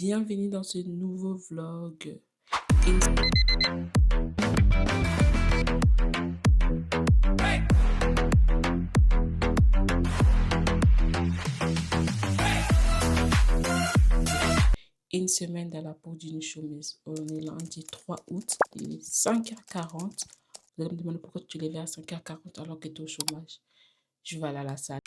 Bienvenue dans ce nouveau vlog. Une une semaine dans la peau d'une chômeuse. On est lundi 3 août, il est 5h40. Vous allez me demander pourquoi tu te levais à 5h40 alors que tu es au chômage. Je vais aller à la salle.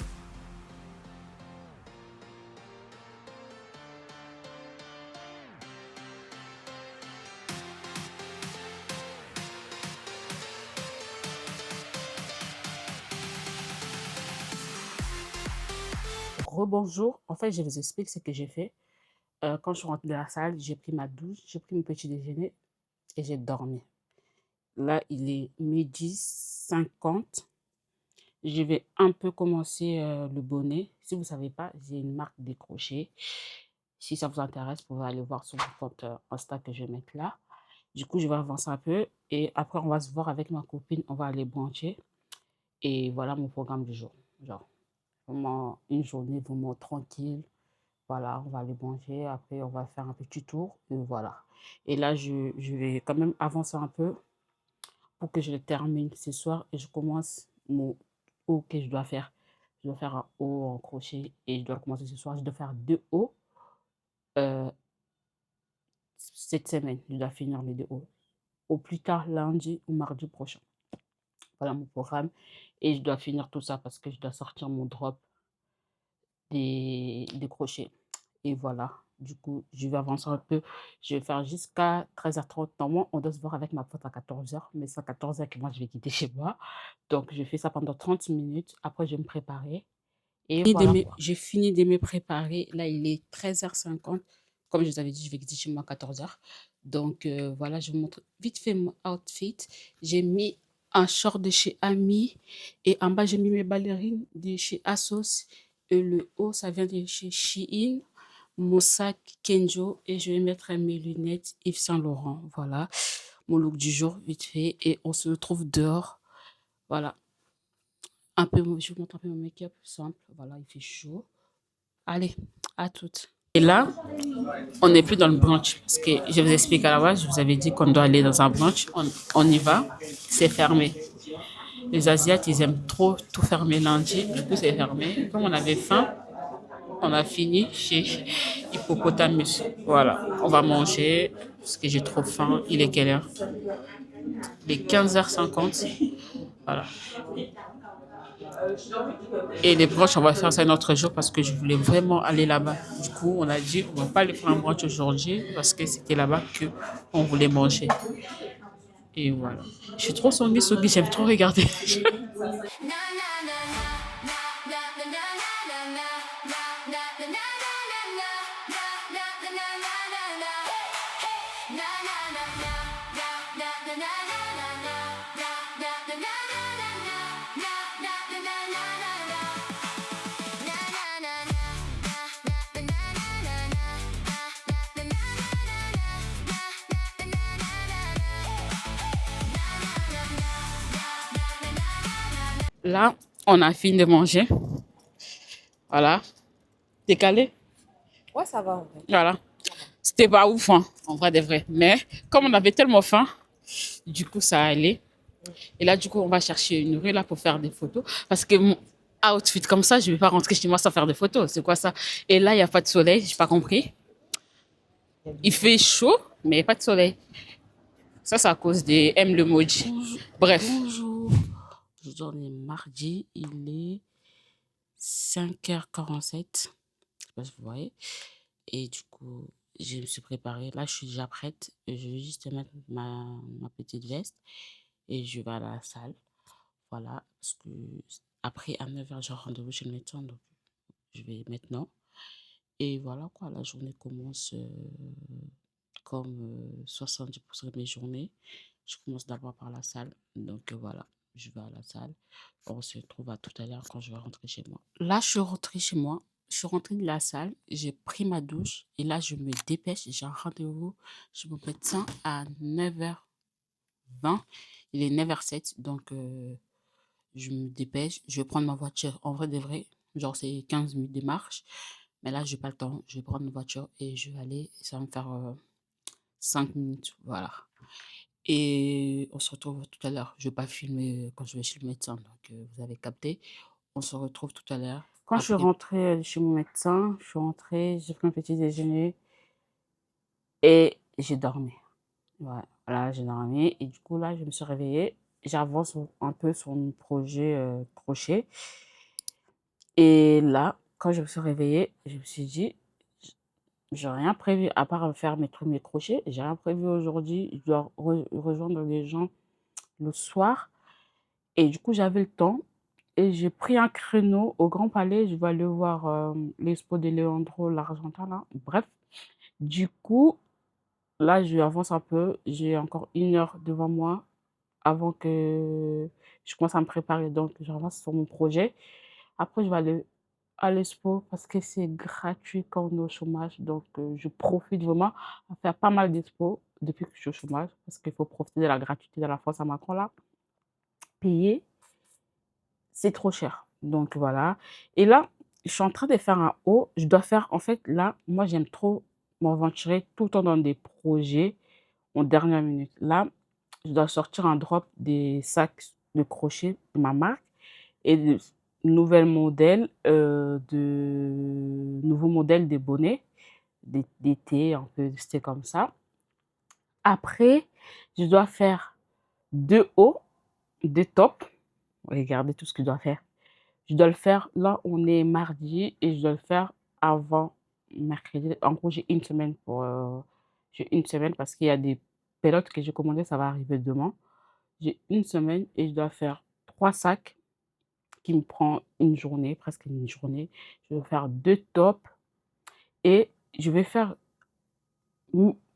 Rebonjour. En fait, je vous explique ce que j'ai fait. Quand je suis rentrée de la salle, j'ai pris ma douche, j'ai pris mon petit déjeuner et j'ai dormi. Là, il est midi 50. Je vais un peu commencer le bonnet. Si vous ne savez pas, j'ai une marque décrochée. Si ça vous intéresse, vous pouvez aller voir sur mon compte Insta que je vais mettre là. Du coup, je vais avancer un peu et après, on va se voir avec ma copine. On va aller brancher. Et voilà mon programme du jour. Genre, vraiment une journée vraiment tranquille. Voilà, on va aller manger. Après, on va faire un petit tour. Et voilà. Et là, je vais quand même avancer un peu pour que je le termine ce soir. Et je commence mon haut que je dois faire. Je dois faire un haut en crochet et je dois le commencer ce soir. Je dois faire 2 hauts cette semaine. Je dois finir mes 2 hauts. Au plus tard lundi ou mardi prochain. Voilà mon programme. Et je dois finir tout ça parce que je dois sortir mon drop des crochets. Et voilà. Du coup, je vais avancer un peu. Je vais faire jusqu'à 13h30. Normalement, on doit se voir avec ma pote à 14h. Mais c'est à 14h que moi, je vais quitter chez moi. Donc, je fais ça pendant 30 minutes. Après, je vais me préparer. Et voilà. J'ai fini de me préparer. Là, il est 13h50. Comme je vous avais dit, je vais quitter chez moi à 14h. Donc, voilà, je vous montre vite fait mon outfit. J'ai mis un short de chez Ami. Et en bas, j'ai mis mes ballerines de chez Asos. Et le haut, ça vient de chez Shein. Mon sac Kenjo. Et je vais mettre mes lunettes Yves Saint Laurent. Voilà, mon look du jour, vite fait. Et on se retrouve dehors. Voilà. Un peu, je vous montre un peu mon make-up simple. Voilà, il fait chaud. Allez, à toutes. Et là, on n'est plus dans le brunch. Parce que je vous explique à la base, je vous avais dit qu'on doit aller dans un brunch. On y va, c'est fermé. Les Asiates, ils aiment trop tout fermer lundi. Du coup, c'est fermé. Comme on avait faim, on a fini chez Hippopotamus. Voilà, on va manger parce que j'ai trop faim. Il est quelle heure? Il est 15h50. Voilà. Et les brunchs, on va faire ça un autre jour parce que je voulais vraiment aller là-bas. Du coup, on a dit, on va pas aller faire un brunch aujourd'hui parce que c'était là-bas que on voulait manger. Et voilà. Je suis trop Sogi, j'aime trop regarder. Là, on a fini de manger. Voilà. Décalé. Ouais, ça va en vrai. Voilà. C'était pas ouf, hein, en vrai de vrai. Mais comme on avait tellement faim, du coup, ça allait. Et là, du coup, on va chercher une rue là pour faire des photos. Parce que mon outfit comme ça, je ne vais pas rentrer chez moi sans faire des photos. C'est quoi ça? Et là, il n'y a pas de soleil, je n'ai pas compris. Il fait chaud, mais il n'y a pas de soleil. Ça, c'est à cause des M le Moji. Bref. Bonjour. Aujourd'hui, on est mardi. Il est 5h47. Je sais pas si vous voyez. Et du coup, je me suis préparée. Là, je suis déjà prête. Je vais juste mettre ma petite veste et je vais à la salle. Voilà, parce que après, à 9h, j'ai rendez-vous chez le médecin, donc je vais maintenant. Et voilà quoi, la journée commence comme 70% de mes journées. Je commence d'abord par la salle, donc voilà, je vais à la salle. On se retrouve à tout à l'heure quand je vais rentrer chez moi. Là, je suis rentrée chez moi. Je suis rentrée de la salle, j'ai pris ma douche et là, je me dépêche. J'ai un rendez-vous chez mon médecin à 9h20. Il est 9h07, donc je me dépêche. Je vais prendre ma voiture. En vrai de vrai, genre c'est 15 minutes de marche. Mais là, j'ai pas le temps. Je vais prendre une voiture et je vais aller. Ça va me faire 5 minutes. Voilà. Et on se retrouve tout à l'heure. Je vais pas filmer quand je vais chez le médecin. Donc, vous avez capté. On se retrouve tout à l'heure. Quand je suis Après, rentrée chez mon médecin, je suis rentrée, j'ai pris un petit déjeuner et j'ai dormi. Ouais, voilà, j'ai dormi et du coup, là, je me suis réveillée. J'avance un peu sur mon projet crochet. Et là, quand je me suis réveillée, je me suis dit, j'ai rien prévu à part faire mes premiers crochets. J'ai rien prévu aujourd'hui. Je dois rejoindre les gens le soir. Et du coup, j'avais le temps. Et j'ai pris un créneau au Grand Palais. Je vais aller voir l'expo de Leandro l'Argentin, là. Bref, du coup, là, je avance un peu. J'ai encore 1 heure devant moi avant que je commence à me préparer. Donc, j'avance sur mon projet. Après, je vais aller à l'expo parce que c'est gratuit quand on est au chômage. Donc, je profite vraiment à faire pas mal d'expos depuis que je suis au chômage parce qu'il faut profiter de la gratuité de la France à Macron là. Payer, c'est trop cher. Donc, voilà. Et là, je suis en train de faire un haut. Je dois faire, en fait, là, moi, j'aime trop m'aventurer tout le temps dans des projets en dernière minute. Là, je dois sortir un drop des sacs de crochet de ma marque et de nouveaux modèles des bonnets, d'été, un peu c'était comme ça. Après, je dois faire 2 hauts, 2 tops. Regardez tout ce que je dois faire. Je dois le faire là, on est mardi et je dois le faire avant mercredi. En gros, j'ai une semaine parce qu'il y a des pelotes que j'ai commandées, ça va arriver demain. J'ai une semaine et je dois faire 3 sacs qui me prend une journée, presque une journée. Je vais faire 2 tops et je vais faire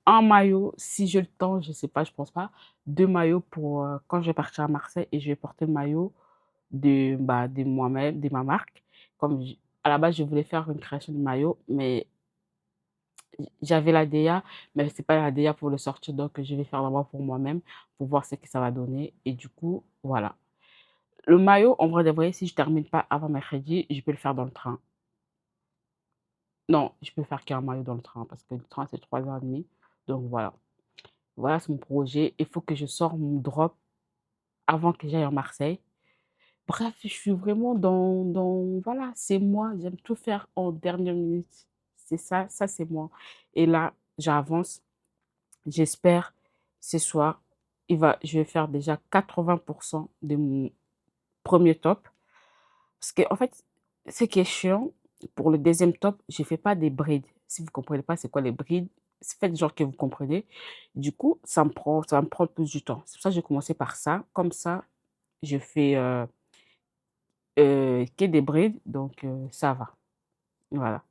un maillot si j'ai le temps, je sais pas, je pense pas. 2 maillots pour, quand je vais partir à Marseille et je vais porter le maillot de moi-même, de ma marque. Comme j À la base, je voulais faire une création de maillot, mais j'avais la DA, mais c'est pas la DA pour le sortir, donc je vais faire d'abord pour moi-même, pour voir ce que ça va donner et du coup, voilà. Le maillot, en vrai de vrai, si je termine pas avant mercredi, je peux le faire dans le train. Non, je peux faire qu'un maillot dans le train parce que le train, c'est 3 h 30. Donc voilà. Voilà, c'est mon projet. Il faut que je sorte mon drop avant que j'aille à Marseille. Bref, je suis vraiment voilà, c'est moi. J'aime tout faire en dernière minute. C'est ça, ça c'est moi. Et là, j'avance. J'espère ce soir, je vais faire déjà 80% de mon premier top. Parce que en fait, ce qui est chiant, pour le deuxième top, je fais pas des brides. Si vous comprenez pas c'est quoi les brides, faites genre que vous comprenez. Du coup, ça va me prendre plus du temps. C'est pour ça que j'ai commencé par ça. Comme ça, je fais, que des brides, donc ça va. Voilà.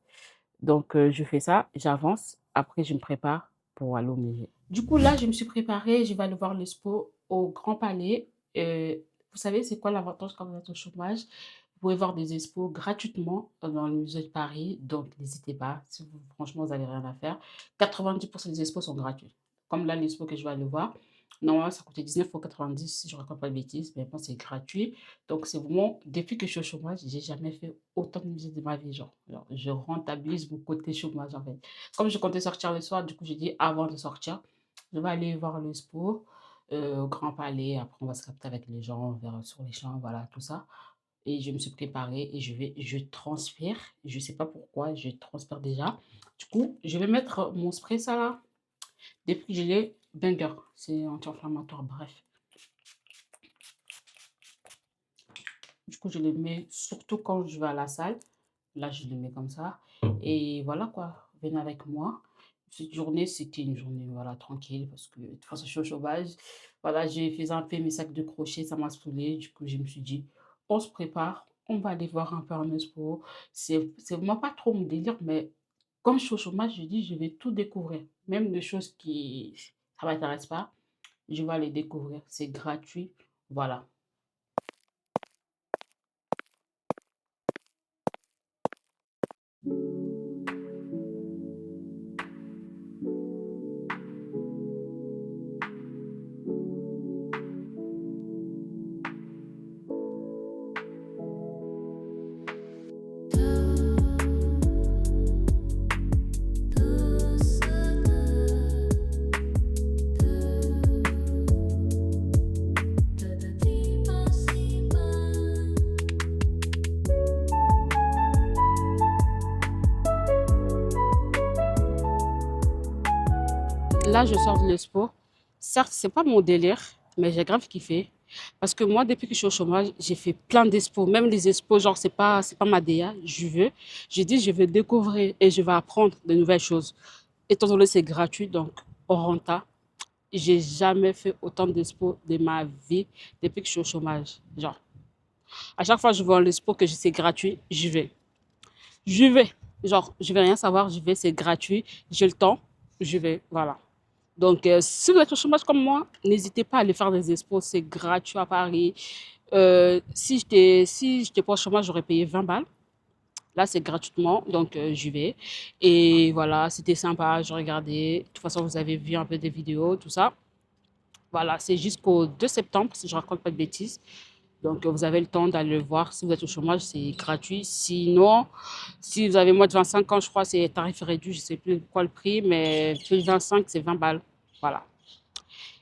Donc je fais ça, j'avance. Après, je me prépare pour aller au musée. Du coup, là, je me suis préparée. Je vais aller voir l'expo au Grand Palais. Vous savez, c'est quoi l'avantage quand vous êtes au chômage? Vous pouvez voir des expos gratuitement dans le musée de Paris. Donc, n'hésitez pas. Si vous, franchement, vous n'avez rien à faire. 90% des expos sont gratuits. Comme là, l'expo que je vais aller voir. Normalement, ça coûtait 19,90 € si je ne raconte pas de bêtises. Mais bon, c'est gratuit. Donc, c'est vraiment, depuis que je suis au chômage, j'ai jamais fait autant de musées de ma vie. Genre, je rentabilise mon côté chômage, en fait. Comme je comptais sortir le soir, du coup, j'ai dit avant de sortir, je vais aller voir l'expo au Grand Palais. Après, on va se capter avec les gens, sur les champs, voilà, tout ça. Et je me suis préparée et je transpire. Je sais pas pourquoi, je transpire déjà. Du coup, je vais mettre mon spray, ça là, depuis que je l'ai, banger. C'est anti-inflammatoire, bref. Du coup, je le mets surtout quand je vais à la salle. Là, je le mets comme ça. Et voilà quoi, venez avec moi. Cette journée, c'était une journée voilà, tranquille parce que de toute façon, je suis au chômage. Voilà, j'ai fait un peu mes sacs de crochet, ça m'a saoulé. Du coup, je me suis dit, on se prépare, on va aller voir un peu en expo. C'est vraiment pas trop mon délire, mais comme je suis au chômage, je dis, je vais tout découvrir. Même des choses qui ça m'intéresse pas, je vais aller découvrir. C'est gratuit. Voilà. Là, je sors de l'expo. Certes, c'est pas mon délire, mais j'ai grave kiffé. Parce que moi, depuis que je suis au chômage, j'ai fait plein d'expos. Même les expos, genre, c'est pas ma DA. Je veux. J'ai dit, je vais découvrir et je vais apprendre de nouvelles choses. Étant donné que c'est gratuit, donc, au renta, j'ai jamais fait autant d'expos de ma vie depuis que je suis au chômage. Genre, à chaque fois que je vais en l'expo que c'est gratuit, j'y vais. Je vais. Genre, je vais rien savoir, je vais, c'est gratuit. J'ai le temps, je vais. Voilà. Donc, si vous êtes au chômage comme moi, n'hésitez pas à aller faire des expos, c'est gratuit à Paris. Si j'étais pas au chômage, j'aurais payé 20 balles. Là, c'est gratuitement, donc j'y vais. Et voilà, c'était sympa, je regardais. De toute façon, vous avez vu un peu des vidéos, tout ça. Voilà, c'est jusqu'au 2 septembre, si je raconte pas de bêtises. Donc, vous avez le temps d'aller le voir. Si vous êtes au chômage, c'est gratuit. Sinon, si vous avez moins de 25 ans, je crois, c'est tarif réduit. Je ne sais plus quoi le prix, mais plus de 25, c'est 20 balles. Voilà.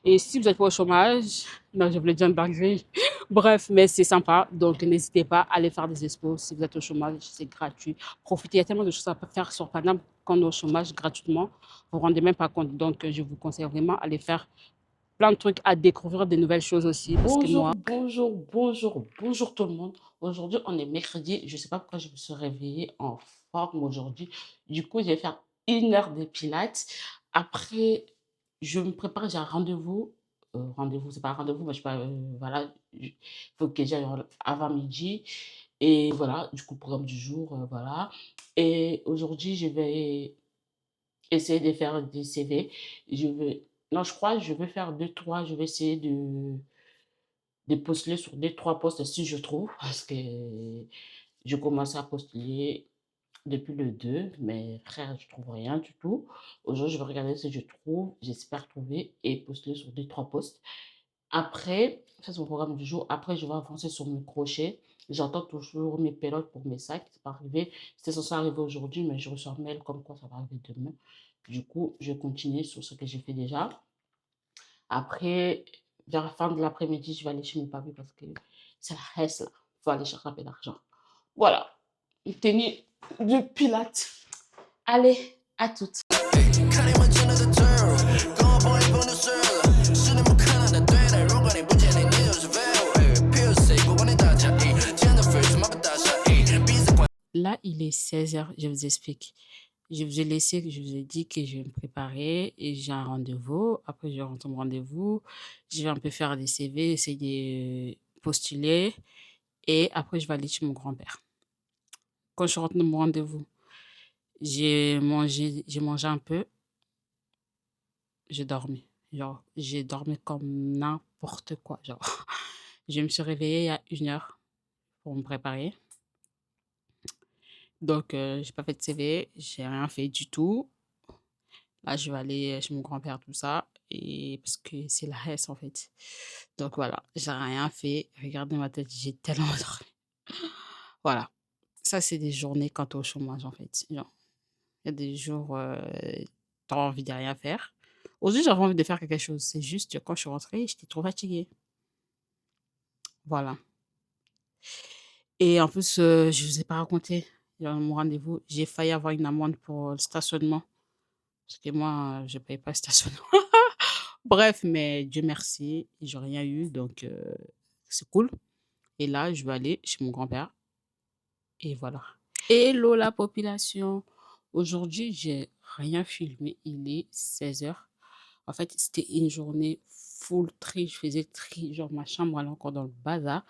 Et si vous êtes pas au chômage, non, je voulais dire une dinguerie. Bref, mais c'est sympa. Donc, n'hésitez pas à aller faire des expos. Si vous êtes au chômage, c'est gratuit. Profitez. Il y a tellement de choses à faire sur Paname quand on est au chômage gratuitement. Vous ne vous rendez même pas compte. Donc, je vous conseille vraiment d'aller faire plein de trucs à découvrir, de nouvelles choses aussi. Parce que Bonjour, moi, bonjour, bonjour, bonjour tout le monde. Aujourd'hui, on est mercredi. Je ne sais pas pourquoi je me suis réveillée en forme aujourd'hui. Du coup, je vais faire 1 heure de pilates. Après, je me prépare, j'ai un rendez-vous. Rendez-vous, c'est pas un rendez-vous, mais je sais pas, voilà. Il faut que j'aille avant midi. Et voilà, du coup, programme du jour, voilà. Et aujourd'hui, je vais essayer de faire des CV. Je vais, non, je crois, je vais faire deux, trois. Je vais essayer de postuler sur deux, trois postes si je trouve, parce que je commence à postuler depuis le 2, mais frère, je trouve rien du tout. Aujourd'hui, je vais regarder si je trouve, j'espère trouver et postuler sur deux, trois postes. Après, ça c'est mon programme du jour. Après, je vais avancer sur mes crochets. J'entends toujours mes pelotes pour mes sacs. C'est pas arrivé. C'était censé arriver aujourd'hui, mais je reçois un mail comme quoi ça va arriver demain. Du coup, je continue sur ce que j'ai fait déjà. Après, vers la fin de l'après-midi, je vais aller chez mes papis parce que c'est la reste là. Il faut aller chercher un peu d'argent. Voilà. Une tenue de pilates. Allez, à toutes. là, il est 16 heures, je vous explique. Je vous ai laissé, je vous ai dit que je vais me préparer et j'ai un rendez-vous. Après, je rentre mon rendez-vous. Je vais un peu faire des CV, essayer de postuler. Et après, je vais aller chez mon grand-père. Quand je rentre de mon rendez-vous, j'ai mangé un peu, j'ai dormi. Genre, j'ai dormi comme n'importe quoi. Genre, je me suis réveillée il y a 1 heure pour me préparer. Donc, j'ai pas fait de CV, j'ai rien fait du tout. Là, je vais aller chez mon grand-père, tout ça. Et parce que c'est la Hesse, en fait. Donc voilà, j'ai rien fait. Regardez ma tête, j'ai tellement dormi. Voilà. Ça, c'est des journées quand tu es au chômage, en fait. Genre, il y a des jours, tu as envie de rien faire. Aujourd'hui, j'avais envie de faire quelque chose. C'est juste que quand je suis rentrée, j'étais trop fatiguée. Voilà. Et en plus, je ne vous ai pas raconté, dans mon rendez-vous, j'ai failli avoir une amende pour le stationnement. Parce que moi, je ne paye pas le stationnement. Bref, mais Dieu merci, j'ai rien eu, donc c'est cool. Et là, je vais aller chez mon grand-père et voilà. Hello la population! Aujourd'hui, j'ai rien filmé, il est 16 heures. En fait, c'était une journée full tri, je faisais le tri, genre ma chambre elle est encore dans le bazar.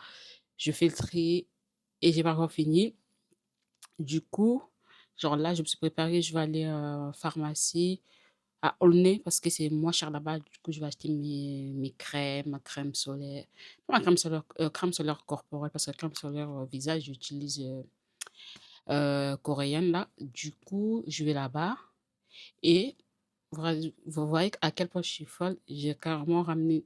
Je fais le tri et j'ai pas encore fini. Du coup, genre là, je me suis préparée, je vais aller pharmacie à Aulnay parce que c'est moins cher là-bas. Du coup, je vais acheter mes crèmes, ma crème solaire. Pas ma crème solaire corporelle parce que la crème solaire visage, j'utilise coréenne là. Du coup, je vais là-bas et vous voyez à quel point je suis folle. J'ai carrément ramené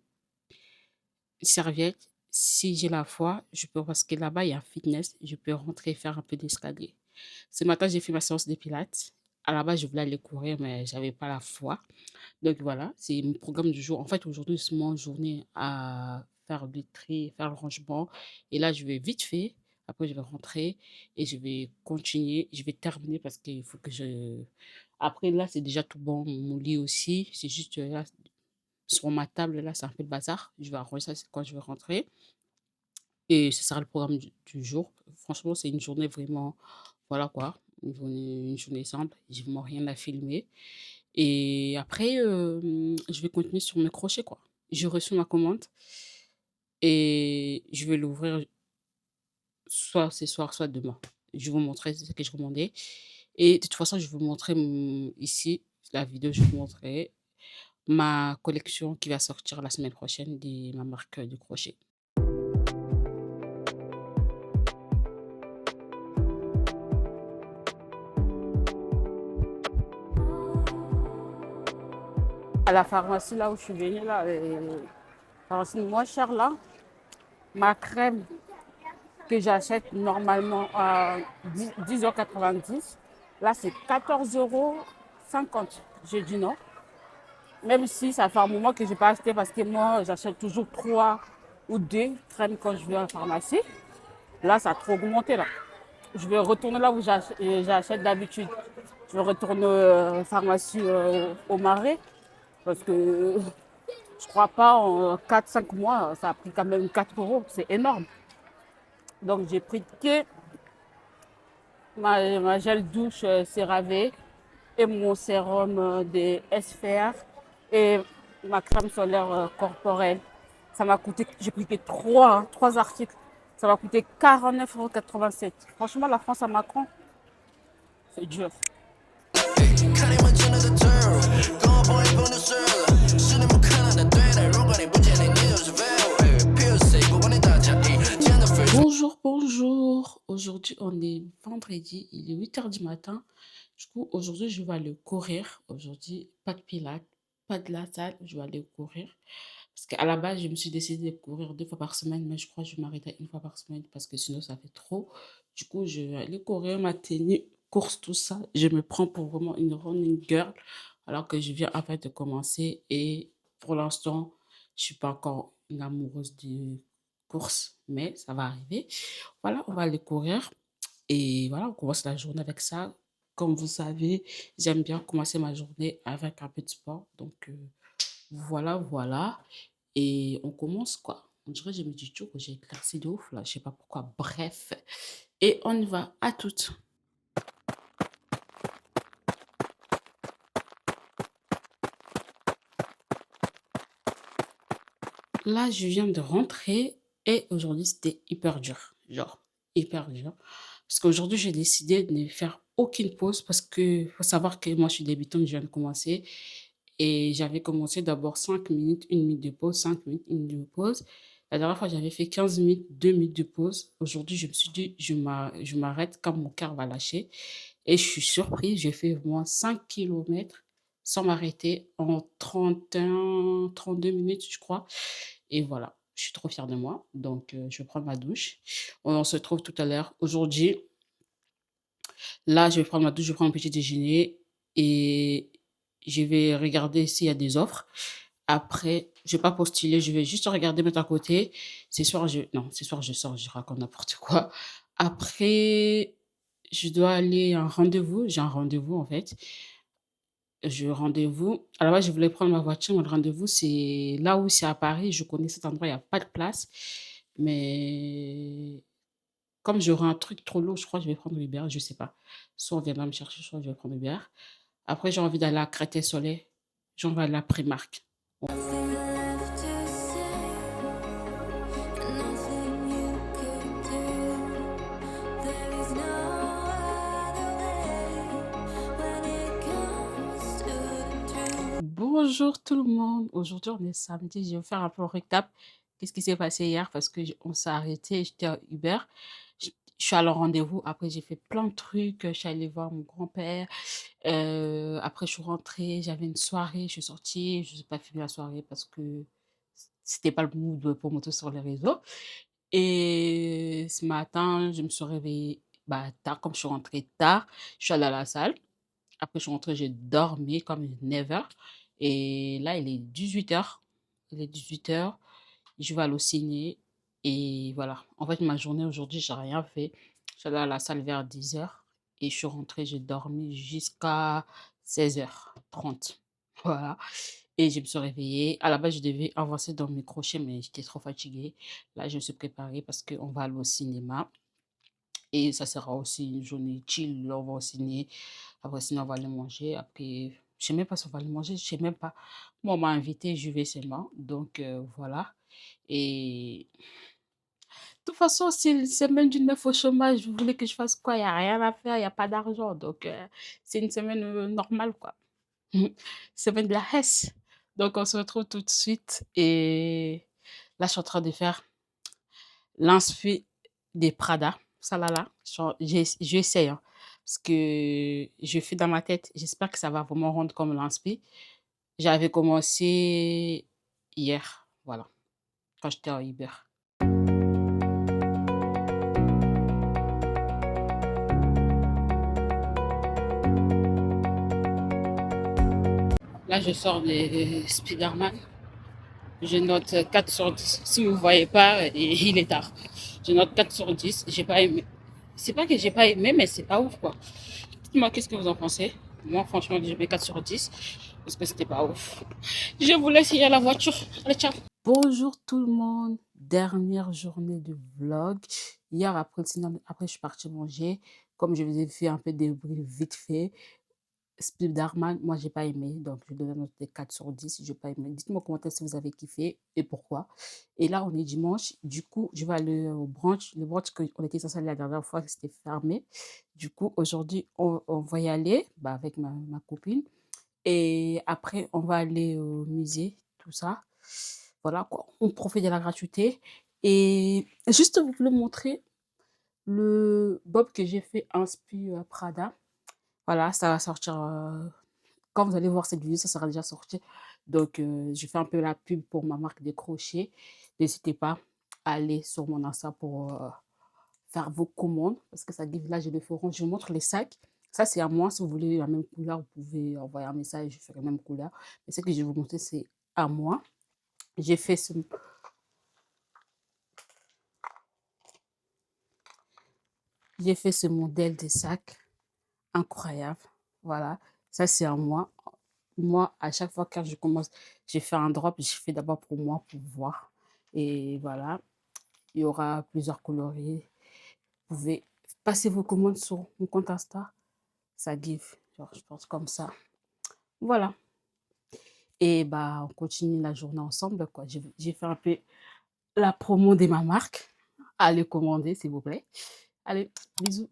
une serviette. Si j'ai la foi, je peux, parce que là-bas, il y a un fitness, je peux rentrer et faire un peu d'escalier. Ce matin, j'ai fait ma séance de pilates. À la base, je voulais aller courir, mais j'avais pas la foi. Donc voilà, c'est mon programme du jour. En fait, aujourd'hui, c'est mon journée à faire du tri, faire le rangement. Et là, je vais vite fait. Après, je vais rentrer et je vais continuer. Je vais terminer parce qu'il faut que je Après là, c'est déjà tout bon, mon lit aussi, c'est juste, là, sur ma table, là, c'est un peu le bazar. Je vais arranger ça, c'est quand je vais rentrer et ce sera le programme du jour. Franchement, c'est une journée vraiment voilà quoi, une journée simple, j'ai vraiment rien à filmer et après, je vais continuer sur mes crochets, quoi. J'ai reçu ma commande et je vais l'ouvrir soit ce soir, soit demain. Je vais vous montrer ce que je commandais et de toute façon, je vais vous montrer, ici, la vidéo, je vais vous montrer ma collection qui va sortir la semaine prochaine de ma marque, de crochet. À la pharmacie, là où je suis venue, là, pharmacie moins chère, là, ma crème que j'achète normalement à 10,90 €, là, c'est 14,50 €. J'ai dit non. Même si ça fait un moment que je n'ai pas acheté parce que moi, j'achète toujours 3 ou 2 crèmes quand je vais à la pharmacie. Là, ça a trop augmenté, là. Je vais retourner là où j'achète d'habitude. Je vais retourner pharmacie au Marais parce que je crois pas en 4 5 mois, ça a pris quand même 4 €. C'est énorme. Donc, j'ai pris que ma gel douche CeraVe et mon sérum de SPF et ma crème solaire corporelle. Ça m'a coûté, j'ai pris que 3 articles. Ça m'a coûté 49,87 €. Franchement, la France à Macron, c'est dur. Bonjour, bonjour. Aujourd'hui, on est vendredi, il est 8 h du matin. Du coup, aujourd'hui, je vais aller courir. Aujourd'hui, pas de pilates, pas de la salle, je vais aller courir. Parce qu'à la base, je me suis décidé de courir 2 fois par semaine, mais je crois que je vais m'arrêter une fois par semaine parce que sinon, ça fait trop. Du coup, je vais aller courir ma tenue, course, tout ça. Je me prends pour vraiment une running girl alors que je viens à peine de commencer et pour l'instant, je suis pas encore une amoureuse de course, mais ça va arriver. Voilà, on va aller courir et voilà, on commence la journée avec ça. Comme vous savez, j'aime bien commencer ma journée avec un peu de sport. Donc, voilà, voilà. Et on commence quoi? On dirait que j'ai mis du tout, que j'ai éclairci de ouf là, je sais pas pourquoi. Bref. Et on y va à toutes. Là, je viens de rentrer et aujourd'hui, c'était hyper dur. Genre, hyper dur. Parce qu'aujourd'hui, j'ai décidé de ne faire aucune pause parce que faut savoir que moi, je suis débutante, je viens de commencer. Et j'avais commencé d'abord 5 minutes, 1 minute de pause, 5 minutes, 1 minute de pause. La dernière fois, j'avais fait 15 minutes, 2 minutes de pause. Aujourd'hui, je me suis dit, je m'arrête quand mon cœur va lâcher. Et je suis surprise, j'ai fait au moins 5 kilomètres sans m'arrêter en 32 minutes, je crois. Et voilà, je suis trop fière de moi. Donc, je vais prendre ma douche. On se retrouve tout à l'heure. Aujourd'hui, là, je vais prendre ma douche, je vais prendre un petit déjeuner et je vais regarder s'il y a des offres. Après, je vais pas postuler, je vais juste regarder, mettre à côté. Ce soir, non, ce soir, je sors, je raconte n'importe quoi. Après, je dois aller à un rendez-vous. J'ai un rendez-vous, en fait. Rendez-vous. À la base, je voulais prendre ma voiture, mais le rendez-vous, c'est là où c'est à Paris. Je connais cet endroit, il n'y a pas de place. Mais comme j'aurai un truc trop lourd, je crois que je vais prendre Uber, je sais pas. Soit on viendra me chercher, soit je vais prendre Uber. Après, j'ai envie d'aller à Créteil-Soleil. J'ai envie d'aller à Primark. Bonjour tout le monde. Aujourd'hui, on est samedi. Je vais faire un peu le récap. Qu'est-ce qui s'est passé hier parce que on s'est arrêté. J'étais à Uber. Je suis allée au rendez-vous. Après, j'ai fait plein de trucs. Je suis allée voir mon grand-père. Après, je suis rentrée. J'avais une soirée. Je suis sortie. Je n'ai pas fini la soirée parce que c'était pas le mood pour monter sur les réseaux. Et ce matin, je me suis réveillée bah, tard. Comme je suis rentrée tard, je suis allée à la salle. Après, je suis rentrée, j'ai dormi comme une never. Et là, il est 18 h. Il est 18 h. Je vais aller au ciné. Et voilà. En fait, ma journée aujourd'hui, j'ai rien fait. Je suis allée à la salle vers 10 h. Et je suis rentrée, j'ai dormi jusqu'à 16h30. Voilà. Et je me suis réveillée. À la base, je devais avancer dans mes crochets, mais j'étais trop fatiguée. Là, je me suis préparée parce qu'on va aller au cinéma et ça sera aussi une journée chill. On va au ciné. Après, sinon, on va aller manger. Après, je sais même pas si on va aller manger. Je sais même pas. Moi, on m'a invité, je vais seulement. Donc, voilà. Et de toute façon, c'est une semaine d'une meuf au chômage. Vous voulez que je fasse quoi? Il y a rien à faire, il y a pas d'argent. Donc, c'est une semaine normale, quoi. Semaine de la Hesse. Donc, on se retrouve tout de suite. Et là, je suis en train de faire l'inspi des Prada. Ça là, j'essaye, hein, parce que je fais dans ma tête. J'espère que ça va vraiment rendre comme l'inspi. J'avais commencé hier, voilà, quand j'étais en Uber. Là, je sors de Spider-Man. Je note 4 sur 10. Si vous ne voyez pas, il est tard. Je note 4 sur 10. J'ai pas aimé. C'est pas que j'ai pas aimé, mais c'est pas ouf, quoi. Dites-moi, qu'est-ce que vous en pensez? Moi, franchement, j'ai mis 4 sur 10 parce que c'était pas ouf. Je vous laisse, il y a la voiture. Allez, ciao. Bonjour tout le monde. Dernière journée de vlog. Hier, après le cinéma, après, je suis partie manger. Comme je vous ai fait un peu de débrief vite fait. Spider-Man, moi, j'ai pas aimé. Donc, je donne la note de 4 sur 10. J'ai pas aimé. Dites-moi en commentaire si vous avez kiffé et pourquoi. Et là, on est dimanche. Du coup, je vais aller au brunch. Le brunch qu'on était censé aller la dernière fois, c'était fermé. Du coup, aujourd'hui, on va y aller bah, avec ma copine. Et après, on va aller au musée, tout ça. Voilà, quoi. On profite de la gratuité. Et juste vous voulez montrer le bob que j'ai fait inspi Prada. Voilà, ça va sortir, quand vous allez voir cette vidéo, ça sera déjà sorti. Donc, je fais un peu la pub pour ma marque de crochet. N'hésitez pas à aller sur mon Insta pour faire vos commandes parce que ça dit là, j'ai des forums. Je vous montre les sacs. Ça, c'est à moi. Si vous voulez la même couleur, vous pouvez envoyer un message, je ferai la même couleur. Mais ce que je vais vous montrer, c'est à moi. J'ai fait ce, j'ai fait ce modèle de sac incroyable. Voilà, ça, c'est à moi. Moi, à chaque fois quand je commence, j'ai fait un drop, je fais d'abord pour moi, pour voir. Et voilà, il y aura plusieurs coloris. Vous pouvez passer vos commandes sur mon compte Insta. Ça give, genre, je pense comme ça. Voilà. Et bah, on continue la journée ensemble, quoi. J'ai fait un peu la promo de ma marque. Allez commander, s'il vous plaît. Allez, bisous.